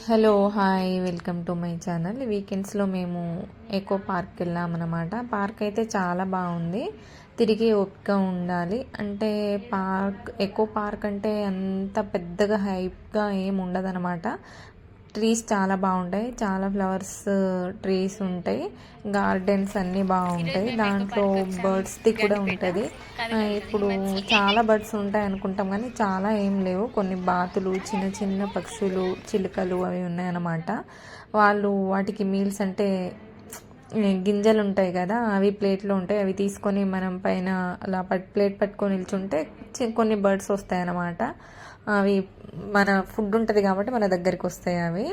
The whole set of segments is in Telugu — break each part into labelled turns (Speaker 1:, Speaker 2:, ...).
Speaker 1: Hello hi welcome to my channel. వీకెండ్స్లో మేము ఎకో పార్క్కి వెళ్ళామన్నమాట. పార్క్ అయితే చాలా బాగుంది. తిరిగి ఓపిక ఉండాలి. అంటే ఎకో పార్క్ అంటే అంత పెద్దగా హైప్గా ఏమి ఉండదన్నమాట. ట్రీస్ చాలా బాగుంటాయి, చాలా ఫ్లవర్స్ ట్రీస్ ఉంటాయి, గార్డెన్స్ అన్నీ బాగుంటాయి. దాంట్లో బర్డ్స్ది కూడా ఉంటుంది. ఇప్పుడు చాలా బర్డ్స్ ఉంటాయి అనుకుంటాం కానీ చాలా ఏం లేవు. కొన్ని బాతులు, చిన్న చిన్న పక్షులు, చిలుకలు అవి ఉన్నాయన్నమాట. వాళ్ళు వాటికి మీల్స్ అంటే గింజలు ఉంటాయి కదా, అవి ప్లేట్లో ఉంటాయి. అవి తీసుకొని మనం పైన అలా ప్లేట్ పట్టుకొని నిల్చుంటే కొన్ని బర్డ్స్ వస్తాయి అన్నమాట. అవి మన ఫుడ్ ఉంటుంది కాబట్టి మన దగ్గరికి వస్తాయి.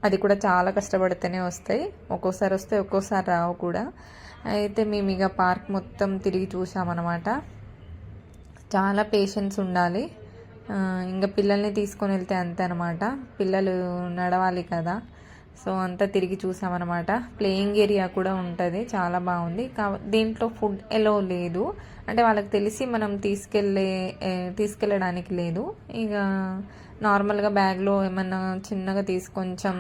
Speaker 1: అది కూడా చాలా కష్టపడితేనే వస్తాయి. ఒక్కోసారి వస్తాయి, ఒక్కోసారి రావు కూడా. అయితే మేము ఇక పార్క్ మొత్తం తిరిగి చూసామన్నమాట. చాలా పేషెన్స్ ఉండాలి. ఇంకా పిల్లల్ని తీసుకొని వెళ్తే అంతే అనమాట. పిల్లలు నడవాలి కదా, సో అంతా తిరిగి చూసామన్నమాట. ప్లేయింగ్ ఏరియా కూడా ఉంటుంది, చాలా బాగుంది. దీంట్లో ఫుడ్ ఎలో లేదు, అంటే వాళ్ళకి తెలిసి మనం తీసుకెళ్ళడానికి లేదు. ఇక నార్మల్గా బ్యాగ్లో ఏమన్నా చిన్నగా కొంచెం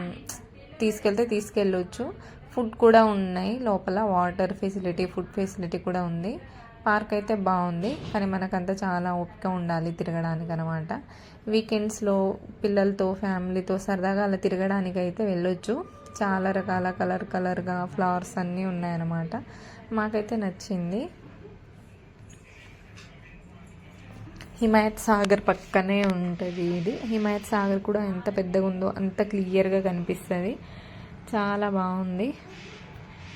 Speaker 1: తీసుకెళ్తే తీసుకెళ్ళొచ్చు. ఫుడ్ కూడా ఉన్నాయి లోపల, వాటర్ ఫెసిలిటీ, ఫుడ్ ఫెసిలిటీ కూడా ఉంది. పార్క్ అయితే బాగుంది, కానీ మనకంతా చాలా ఓపిక ఉండాలి తిరగడానికి అనమాట. వీకెండ్స్లో పిల్లలతో ఫ్యామిలీతో సరదాగా అలా తిరగడానికి అయితే వెళ్ళొచ్చు. చాలా రకాల కలర్గా ఫ్లవర్స్ అన్నీ ఉన్నాయన్నమాట. మాకైతే నచ్చింది. హిమాయత్ సాగర్ పక్కనే ఉంటుంది ఇది. హిమాయత్ సాగర్ కూడా ఎంత పెద్దగా ఉందో అంత క్లియర్గా కనిపిస్తుంది. చాలా బాగుంది.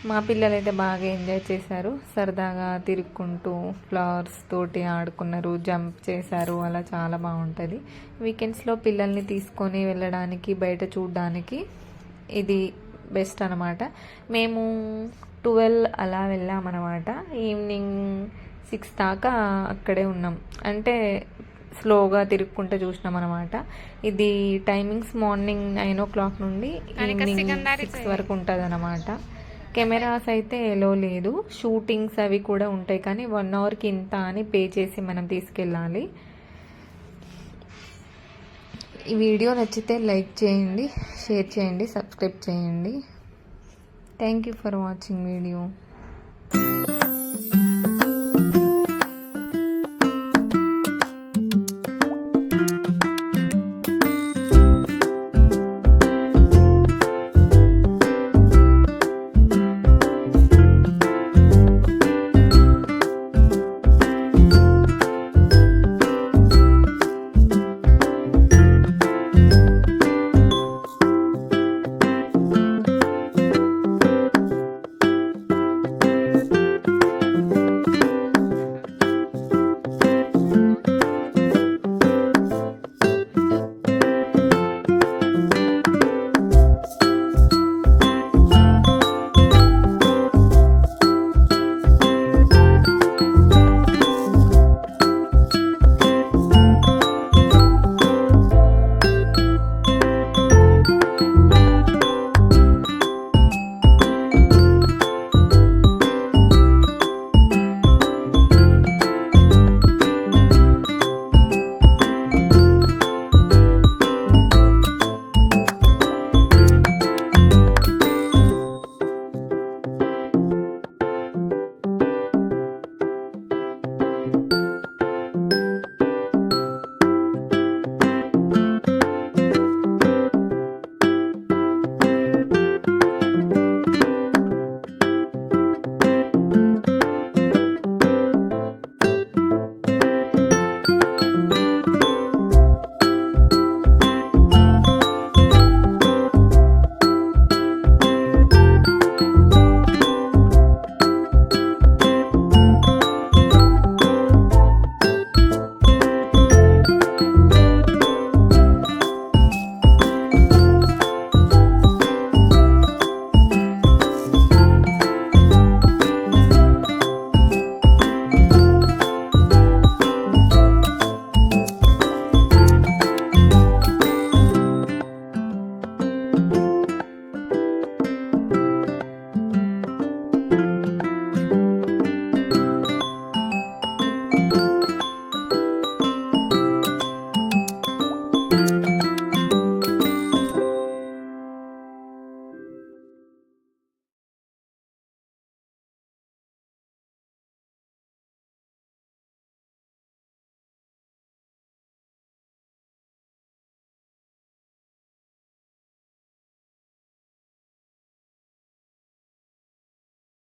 Speaker 1: మా పిల్లలు అయితే బాగా ఎంజాయ్ చేశారు. సరదాగా తిరుక్కుంటూ ఫ్లవర్స్ తోటి ఆడుకున్నారు, జంప్ చేశారు. అలా చాలా బాగుంటుంది. వీకెండ్స్లో పిల్లల్ని తీసుకొని వెళ్ళడానికి, బయట చూడడానికి ఇది బెస్ట్ అనమాట. మేము 12 అలా వెళ్ళామన్నమాట. ఈవినింగ్ 6 దాకా అక్కడే ఉన్నాం. అంటే స్లోగా తిరుక్కుంటూ చూసినాం అనమాట. ఇది టైమింగ్స్ మార్నింగ్ 9 o'clock నుండి ఈవినింగ్ 6 వరకు ఉంటుంది అనమాట. కెమెరాస్ అయితే ఎలో లేదు. షూటింగ్స్ అవి కూడా ఉంటాయి, కానీ 1 అవర్కి ఇంత అని పే చేసి మనం తీసుకెళ్ళాలి. ఈ వీడియో నచ్చితే లైక్ చేయండి, షేర్ చేయండి, సబ్స్క్రైబ్ చేయండి. Thank you for watching video.